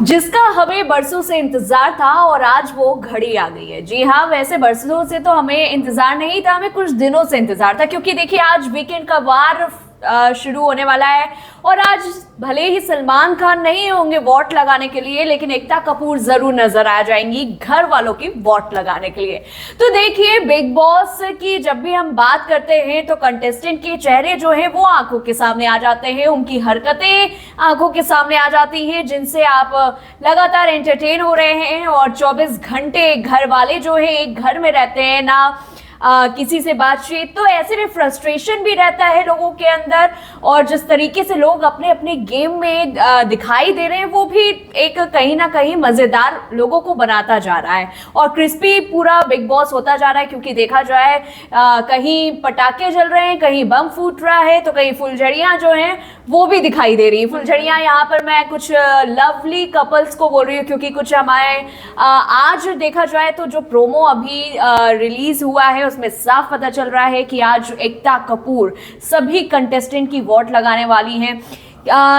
जिसका हमें बरसों से इंतजार था और आज वो घड़ी आ गई है। जी हाँ, वैसे बरसों से तो हमें इंतजार नहीं था, हमें कुछ दिनों से इंतजार था, क्योंकि देखिए आज वीकेंड का वार शुरू होने वाला है और आज भले ही सलमान खान नहीं होंगे वोट लगाने के लिए, लेकिन एकता कपूर जरूर नजर आ जाएंगी घर वालों की वोट लगाने के लिए। तो देखिए, बिग बॉस की जब भी हम बात करते हैं तो कंटेस्टेंट के चेहरे जो है वो आंखों के सामने आ जाते हैं, उनकी हरकतें आंखों के सामने आ जाती हैं, जिनसे आप लगातार एंटरटेन हो रहे हैं। और 24 घंटे घर वाले जो है एक घर में रहते हैं ना, किसी से बातचीत, तो ऐसे में फ्रस्ट्रेशन भी रहता है लोगों के अंदर। और जिस तरीके से लोग अपने अपने गेम में दिखाई दे रहे हैं वो भी एक कहीं ना कहीं मजेदार लोगों को बनाता जा रहा है और क्रिस्पी पूरा बिग बॉस होता जा रहा है। क्योंकि देखा जाए कहीं पटाखे जल रहे हैं, कहीं बम फूट रहा है, तो कहीं फुलझड़ियां जो हैं वो भी दिखाई दे रही है। फुलझड़ियां यहाँ पर मैं कुछ लवली कपल्स को बोल रही हूँ, क्योंकि कुछ हमारे आज देखा जाए तो जो प्रोमो अभी रिलीज हुआ है उसमें साफ पता चल रहा है कि आज एकता कपूर सभी कंटेस्टेंट की वोट लगाने वाली हैं।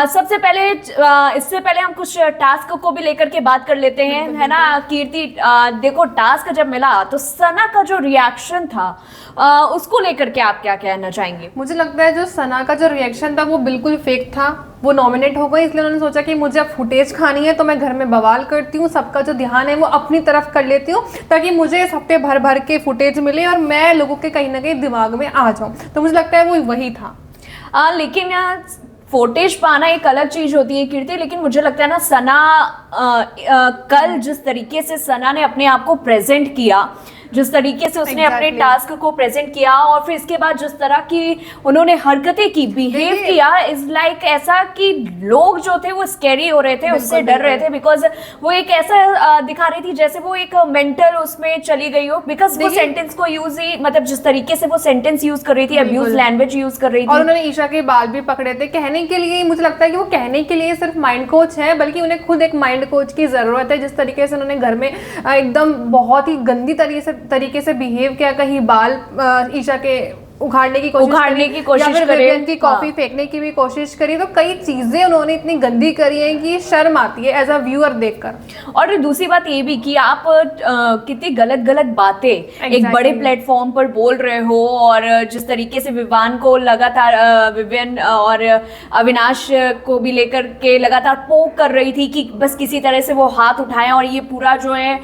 सबसे पहले इससे पहले हम कुछ टास्क को भी लेकर के बात कर लेते हैं, है ना कीर्ति। देखो, टास्क जब मिला तो सना का जो रिएक्शन था उसको लेकर के आप क्या कहना चाहेंगे? मुझे लगता है जो सना का जो रिएक्शन था वो बिल्कुल फेक था। वो नॉमिनेट हो गई, इसलिए उन्होंने सोचा कि मुझे अब फुटेज खानी है तो मैं घर में बवाल करती हूँ, सबका जो ध्यान है वो अपनी तरफ कर लेती हूँ ताकि मुझे इस हफ्ते भर भर के फुटेज मिले और मैं लोगों के कहीं ना कहीं दिमाग में आ जाऊँ। तो मुझे लगता है वो वही था। लेकिन फुटेज पाना एक अलग चीज होती है कीर्ति, लेकिन मुझे लगता है ना सना कल जिस तरीके से सना ने अपने आप को प्रेजेंट किया, जिस तरीके से उसने अपने टास्क को प्रेजेंट किया और फिर इसके बाद जिस तरह की उन्होंने हरकतें की, बिहेव किया, इज लाइक ऐसा कि लोग जो थे वो स्कैरी हो रहे थे, उससे डर रहे थे। बिकॉज वो एक ऐसा दिखा रही थी जैसे वो एक मेंटल उसमें चली गई हो। बिकॉज वो सेंटेंस को यूज ही, मतलब जिस तरीके से वो सेंटेंस यूज कर रही थी, अब्यूज लैंग्वेज यूज कर रही थी। और उन्होंने ईशा के बाल भी पकड़े थे कहने के लिए। मुझे लगता है कि वो कहने के लिए सिर्फ माइंड कोच है, बल्कि उन्हें खुद एक माइंड कोच की जरूरत है। जिस तरीके से उन्होंने घर में एकदम बहुत ही गंदी तरीके से बिहेव किया, कहीं बाल ईशा के उखाड़ने की कोशिश करी, की कॉफी फेंकने की भी कोशिश करी, तो कई चीजें उन्होंने इतनी गंदी करी है कि शर्म आती है एज अ व्यूअर देखकर। और दूसरी बात ये भी कि आप कितनी गलत बातें एक बड़े प्लेटफॉर्म पर बोल रहे हो, और जिस तरीके से विवान को लगातार विवियन और अविनाश को भी लेकर के लगातार पोक कर रही थी कि बस किसी तरह से वो हाथ उठाएं और ये पूरा जो है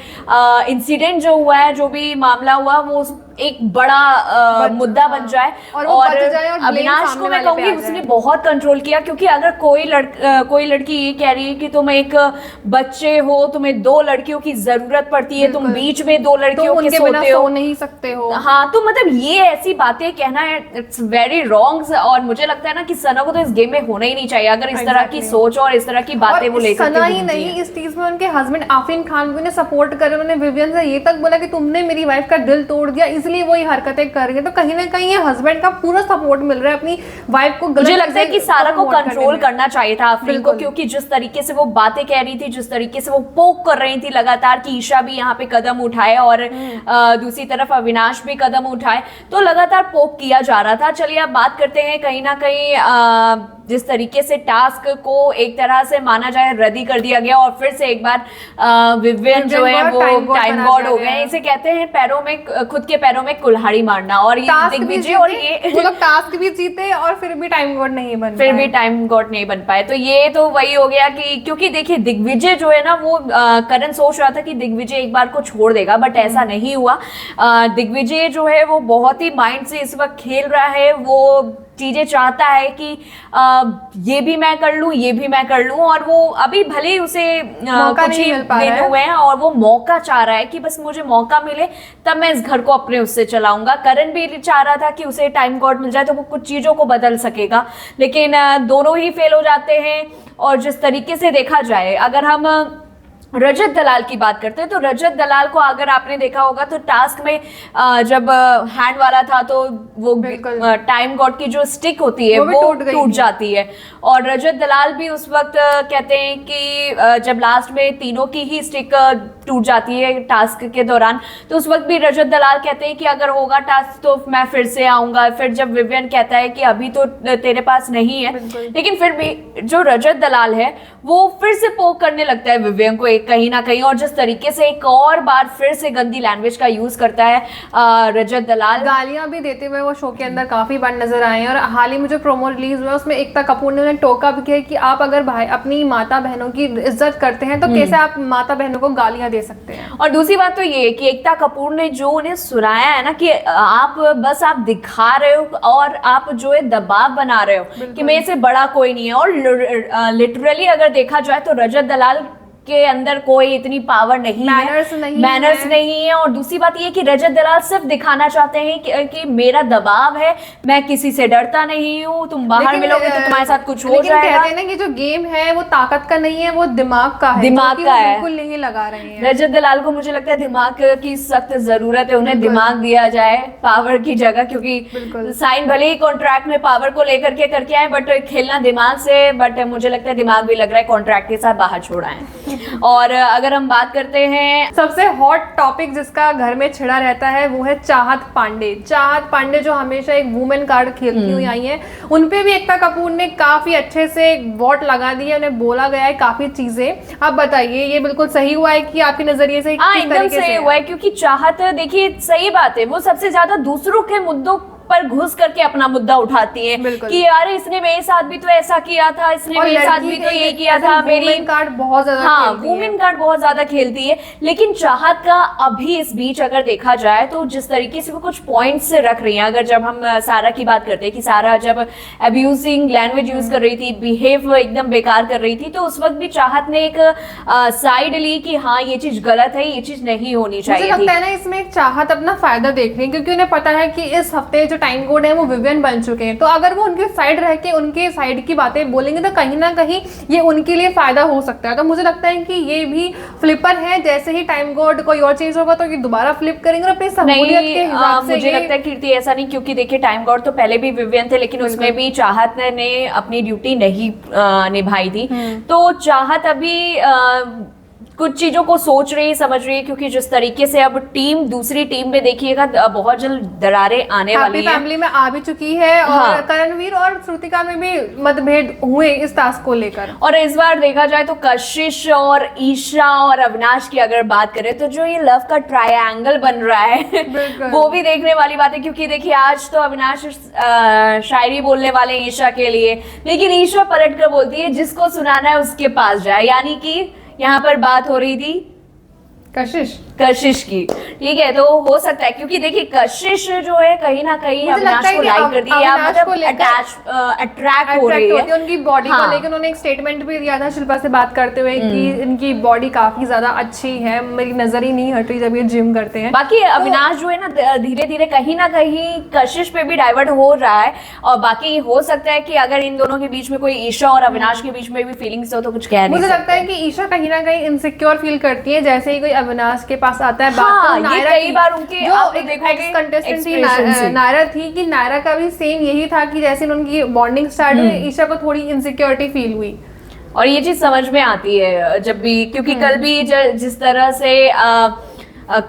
इंसिडेंट जो हुआ है, जो भी मामला हुआ, वो एक बड़ा मुद्दा बन जाए। और अविनाश को मैं कहूंगी उसने बहुत कंट्रोल किया, क्योंकि अगर कोई लड़की ये कह रही है कि तुम एक बच्चे हो, तुम्हें 2 लड़कियों की जरूरत पड़ती है, तुम बीच में 2 लड़कियों के सोते हो, नहीं सकते हो। हाँ, तो मतलब ये ऐसी बातें कहना है, इट्स वेरी रॉन्ग। और मुझे लगता है ना कि सना को तो इस गेम में होना ही नहीं चाहिए अगर इस तरह की सोच और इस तरह की बातें वो लेकर। सना ही नहीं, इस चीज में उनके हस्बैंड आफरीन खान भी ने सपोर्ट करे। उन्होंने विवियन से ये तक बोला कि तुमने मेरी वाइफ का दिल तोड़ दिया, इसलिए वो ये हरकतें कर रही है। तो कहीं ना कहीं ये हस्बैंड का पूरा सपोर्ट मिल रहा है अपनी वाइफ को। मुझे लगता है कि सारा को कंट्रोल करना चाहिए था आफरीन को, क्योंकि जिस तरीके से वो बातें कह रही थी, जिस तरीके से वो पोक कर रही थी लगातार कि ईशा भी यहाँ पे कदम उठाए और दूसरी तरफ अविनाश भी कदम उठाए, तो लगातार पोक किया जा रहा था। चलिए अब बात करते हैं कहीं ना कहीं जिस तरीके से टास्क को एक तरह से माना जाए रद्दी कर दिया गया और फिर से एक बार विवियन जो है वो टाइम गॉड हो गए। इसे कहते हैं पैरों में, खुद के पैरों में कुल्हाड़ी मारना। और ये दिग्विजय और ये वो लोग टास्क भी जीते और फिर भी टाइम गॉड नहीं बन पाए। तो ये तो वही हो गया कि, क्योंकि देखिए दिग्विजय जो है ना, वो करण सोच रहा था कि दिग्विजय एक बार को छोड़ देगा, बट ऐसा नहीं हुआ। दिग्विजय जो है वो बहुत ही माइंड से इस वक्त खेल रहा है, वो चीजें चाहता है कि ये भी मैं कर लूं, ये भी मैं कर लूं, और वो अभी भले ही उसे कुछ ही दिन हुए हैं और वो मौका चाह रहा है कि बस मुझे मौका मिले तब मैं इस घर को अपने उससे चलाऊंगा। करण भी चाह रहा था कि उसे टाइम गॉड मिल जाए तो वो कुछ चीजों को बदल सकेगा, लेकिन दोनों ही फेल हो जाते हैं। और जिस तरीके से देखा जाए, अगर हम रजत दलाल की बात करते हैं तो रजत दलाल को अगर आपने देखा होगा तो टास्क में जब हैंड वाला था तो वो बिल्कुल। टाइम गॉड की जो स्टिक होती है वो भी वो टूट गई टूट थी। जाती है। और रजत दलाल भी उस वक्त कहते हैं कि जब लास्ट में तीनों की ही स्टिक टूट जाती है टास्क के दौरान, तो उस वक्त भी रजत दलाल कहते हैं कि अगर होगा टास्क तो मैं फिर से आऊंगा। फिर जब विवियन कहता है कि अभी तो तेरे पास नहीं है, बिल्कुल। लेकिन फिर भी जो रजत दलाल है वो फिर से पोक करने लगता है विवियन को एक कहीं ना कहीं, और जिस तरीके से एक और बार फिर से गंदी लैंग्वेज का यूज करता है रजत दलाल। गालियां भी देते हुए वो शो के अंदर काफी बार नजर आए हैं। और हाल ही में जो प्रोमो रिलीज हुआ उसमें एकता कपूर ने उन्हें टोका भी किया कि आप अगर भाई अपनी माता बहनों की इज्जत करते हैं तो कैसे आप माता बहनों को गालियां दे सकते हैं। और दूसरी बात तो ये है कि एकता कपूर ने जो उन्हें सुनाया है ना कि आप दिखा रहे हो और आप जो है दबाव बना रहे हो कि मेरे से बड़ा कोई नहीं है। और लिटरली अगर देखा जाए तो रजत दलाल के अंदर कोई इतनी पावर नहीं है, मैनर्स नहीं है। और दूसरी बात ये कि रजत दलाल सिर्फ दिखाना चाहते हैं कि मेरा दबाव है, मैं किसी से डरता नहीं हूँ, तुम बाहर मिलोगे तो तुम्हारे साथ कुछ हो जाएगा। कहते हैं ना कि जो गेम है वो ताकत का नहीं है, वो दिमाग का है, दिमाग का है। बिल्कुल नहीं लगा रहे हैं रजत दलाल को मुझे लगता है दिमाग की सख्त जरूरत है, उन्हें दिमाग दिया जाए पावर की जगह, क्योंकि साइन भले ही कॉन्ट्रैक्ट में पावर को लेकर के करके आए बट खेलना दिमाग से, बट मुझे लगता है दिमाग भी लग रहा है कॉन्ट्रैक्ट के साथ बाहर छोड़ा है। और अगर हम बात करते हैं सबसे हॉट टॉपिक जिसका घर में छिड़ा रहता है वो है चाहत पांडे। चाहत पांडे जो हमेशा एक वुमेन कार्ड खेलती हुई आई हैं, उनपे भी एकता कपूर ने काफी अच्छे से वोट लगा दी है, उन्हें बोला गया है काफी चीजें। आप बताइए ये बिल्कुल सही हुआ है कि आपके नजरिए से एकदम सही हुआ है? क्योंकि चाहत देखिए सही बात है, वो सबसे ज्यादा दूसरों के मुद्दों पर घुस करके अपना मुद्दा उठाती है कि यार इसने मेरे साथ भी तो ऐसा किया था, इसने मेरे साथ भी तो ये किया था। मेरी वुमेन कार्ड बहुत ज्यादा वुमेन कार्ड बहुत ज्यादा खेलती है। लेकिन चाहत का अभी इस बीच अगर देखा जाए तो जिस तरीके से वो कुछ पॉइंट्स रख रही हैं, अगर जब हम सारा की बात करते हैं कि सारा जब अब्यूजिंग लैंग्वेज यूज कर रही थी, बिहेव एकदम बेकार कर रही थी, तो उस वक्त भी चाहत ने एक साइड ली कि हाँ ये चीज गलत है, ये चीज नहीं होनी चाहिए। मुझे लगता है ना इसमें एक चाहत अपना फायदा देख रही है, क्योंकि उन्हें पता है कि इस हफ्ते जो टाइम कोड है वो विवियन बन चुके हैं, तो अगर वो उनके साइड रह के उनके साइड की बातें बोलेंगे तो कहीं ना कहीं ये उनके लिए फायदा हो सकता है। तो मुझे लगता है कि ये भी फ्लिपर है, जैसे ही टाइम कोड कोई और चीज होगा तो ये दोबारा फ्लिप करेंगे अपनी सहूलियत के हिसाब से। मुझे लगता है कीर्ति ऐसा नहीं, क्योंकि देखिए टाइम गॉड तो पहले भी विवियन थे, लेकिन उसमें भी चाहत ने अपनी ड्यूटी नहीं निभाई थी। तो चाहत अभी कुछ चीजों को सोच रही है, समझ रही है, क्योंकि जिस तरीके से अब टीम दूसरी टीम में देखिएगा बहुत जल्द दरारें आने वाली है। फैमिली में आ भी चुकी है और करणवीर और श्रुतिका में भी मतभेद हुए इस टास्क को लेकर। और इस बार देखा जाए तो कशिश और ईशा और अविनाश की अगर बात करें तो जो ये लव का ट्रायंगल बन रहा है वो भी देखने वाली बात है। क्योंकि देखिए आज तो अविनाश शायरी बोलने वाले ईशा के लिए, लेकिन ईशा पलट कर बोलती है जिसको सुनाना है उसके पास जाए, यानी कि यहाँ पर बात हो रही थी कशिश की, ठीक है। तो हो सकता है क्योंकि देखिए कशिश जो है कहीं ना कहीं अविनाश को लाइक करती है या मतलब अट्रैक्ट हो रही है उनकी बॉडी को लेकर। उन्होंने एक स्टेटमेंट भी दिया था शिल्पा से बात करते हुए कि इनकी बॉडी काफी ज्यादा अच्छी है, मेरी नजर ही नहीं हट रही जब ये जिम करते हैं। बाकी अविनाश जो है ना धीरे धीरे कहीं ना कहीं कशिश पे भी डाइवर्ट हो रहा है। और बाकी हो सकता है कि अगर इन दोनों के बीच में कोई ईशा और अविनाश के बीच में भी फीलिंग्स हो तो कुछ कह नहीं सकते। मुझे लगता है कि ईशा कहीं ना कहीं इनसिक्योर फील करती है, जैसे ही कोई अविनाश के पास आता है। ये कई बार उनके कंटेस्टेंट थी नायरा थी कि नायरा का भी सेम यही था कि जैसे उनकी बॉन्डिंग स्टार्ट हुई ईशा को थोड़ी इनसिक्योरिटी फील हुई। और ये चीज समझ में आती है जब भी, क्योंकि कल भी जिस तरह से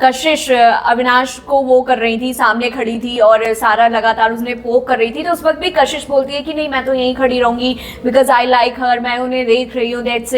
कशिश अविनाश को वो कर रही थी, सामने खड़ी थी और सारा लगातार उसने पोक कर रही थी, तो उस वक्त भी कशिश बोलती है कि नहीं मैं तो यहीं खड़ी रहूंगी बिकॉज आई लाइक हर, मैं उन्हें देख रही हूँ, दैट्स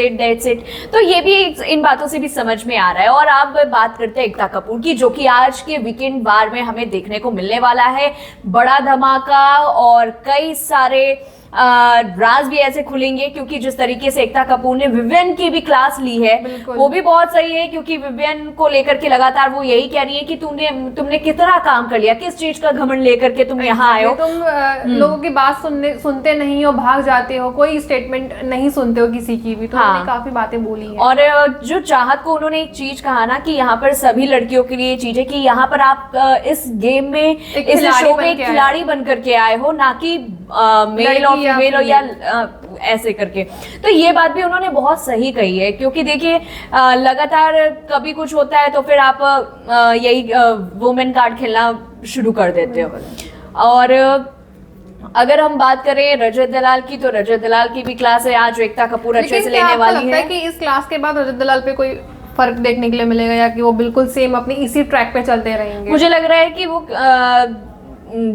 इट। तो ये भी इन बातों से भी समझ में आ रहा है। और आप बात करते हैं एकता कपूर की, जो कि आज के वीकेंड वार में हमें देखने को मिलने वाला है बड़ा धमाका, और कई सारे राज भी ऐसे खुलेंगे। क्योंकि जिस तरीके से एकता कपूर ने विवियन की भी क्लास ली है वो भी बहुत सही है, क्योंकि विवियन को लेकर के लगातार वो यही कह रही है कि तुमने कितना काम कर लिया, किस चीज का घमंड लेकर के तुम यहाँ आए हो, तुम लोगों की बात सुनते नहीं हो, भाग जाते हो, कोई स्टेटमेंट नहीं सुनते हो किसी की भी। तो उन्होंने काफी बातें बोली है। और जो चाहत को उन्होंने एक चीज कहा ना कि यहाँ पर सभी लड़कियों के लिए चीज है कि यहाँ पर आप इस गेम में इस शो में खिलाड़ी बन करके आए हो, ना कि मेल और फीमेल या ऐसे करके। तो ये बात भी उन्होंने बहुत सही कही है, क्योंकि देखिए लगातार कभी कुछ होता है तो फिर आप यही वुमेन कार्ड खेलना शुरू कर देते हो। और अगर हम बात करें रजत दलाल की, तो रजत दलाल की भी क्लास है आज, एकता कपूर अच्छे से लेने वाली है। कि इस क्लास के बाद रजत दलाल पे कोई फर्क देखने के लिए मिलेगा, या कि वो बिल्कुल सेम अपनी इसी ट्रैक पे चलते रहेंगे? मुझे लग रहा है कि वो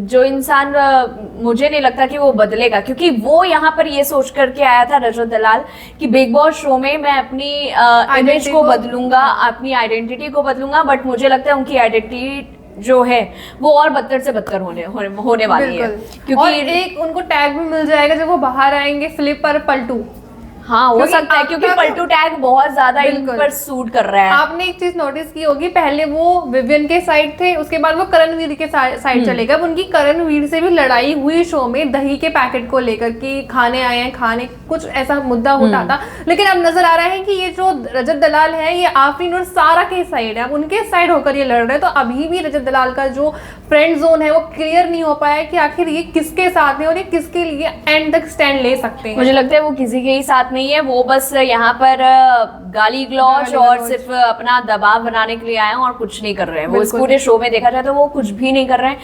जो इंसान, मुझे नहीं लगता कि वो बदलेगा, क्योंकि वो यहाँ पर ये सोच करके आया था रजत दलाल कि बिग बॉस शो में मैं अपनी इमेज को बदलूंगा, अपनी आइडेंटिटी को बदलूंगा, बट मुझे लगता है उनकी आइडेंटिटी जो है वो और बदतर से बदतर होने वाली है, क्योंकि और एक उनको टैग भी मिल जाएगा जब वो बाहर आएंगे, फ्लिपर पलटू। हाँ, हो सकता है, क्योंकि पलटू टैग बहुत ज्यादा इन पर सूट कर रहा है। आपने एक चीज नोटिस की होगी, पहले वो विवियन के साइड थे, उसके बाद वो करणवीर के साइड चले गए। उनकी करणवीर से भी लड़ाई हुई शो में, दही के पैकेट को लेकर कि खाने आए हैं, खाने कुछ ऐसा मुद्दा उठा था। लेकिन अब नजर आ रहा है कि ये जो रजत दलाल है ये आफरीन और सारा के साइड है, अब उनके साइड होकर ये लड़ रहे हैं। तो अभी भी रजत दलाल का जो फ्रेंड जोन है वो क्लियर नहीं हो पाया कि आखिर ये किसके साथ है और ये किसके लिए एंड तक स्टैंड ले सकते हैं। मुझे लगता है वो किसी के ही साथ नहीं है, वो बस यहाँ पर गाली गलौज और सिर्फ अपना दबाव बनाने के लिए आए हैं और कुछ नहीं कर रहे हैं। वो इस पूरे शो में देखा जाए तो वो कुछ भी नहीं कर रहे हैं।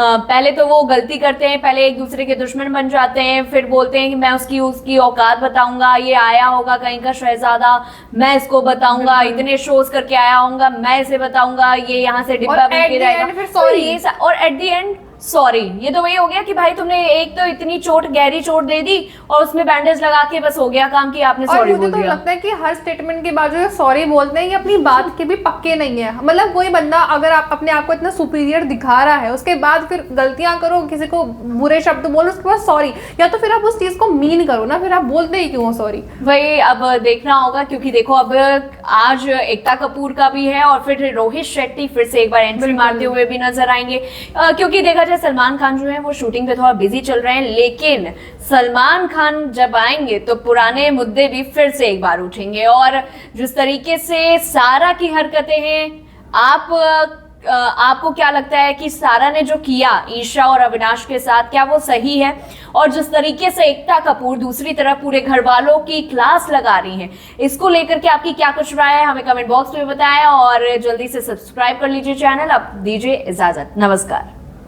पहले तो वो गलती करते हैं, पहले एक दूसरे के दुश्मन बन जाते हैं, फिर बोलते हैं कि मैं उसकी औकात बताऊंगा, ये आया होगा कहीं का शहजादा, मैं इसको बताऊंगा, इतने शोज करके आया होगा, मैं इसे बताऊंगा, ये यहाँ से डिब्बा बन के जाएगा, और एट द एंड सॉरी। ये तो वही हो गया कि भाई तुमने एक तो इतनी चोट, गहरी चोट दे दी और उसमें बैंडेज लगा के बस हो गया काम कि आपने सॉरी बोल दिया। मुझे तो लगता है कि हर स्टेटमेंट के बाद जो सॉरी बोलते हैं ये अपनी बात के भी पक्के नहीं है। मतलब कोई बंदा अगर आप अपने आप को इतना सुपीरियर दिखा रहा है, उसके बाद फिर गलतियां करो, किसी को बुरे शब्द बोलो, उसके बाद सॉरी, या तो फिर आप उस चीज को मीन करो ना, फिर आप बोलते ही क्यों सॉरी? वही अब देखना होगा, क्योंकि देखो अब आज एकता कपूर का भी है और फिर रोहित शेट्टी फिर से एक बार एंट्री मारते हुए भी नजर आएंगे, क्योंकि देखा जाए सलमान खान जो है वो शूटिंग पे थोड़ा बिजी चल रहे हैं। लेकिन सलमान खान जब आएंगे तो पुराने मुद्दे भी फिर से एक बार उठेंगे, और जिस तरीके से सारा की हरकतें हैं, आपको क्या लगता है कि सारा ने जो किया ईशा और अविनाश के साथ, क्या वो सही है? और जिस तरीके से एकता कपूर दूसरी तरफ पूरे घर वालों की क्लास लगा रही हैं, इसको लेकर के आपकी क्या कुछ राय है हमें कमेंट बॉक्स में बताएं, और जल्दी से सब्सक्राइब कर लीजिए चैनल। अब दीजिए इजाजत, नमस्कार।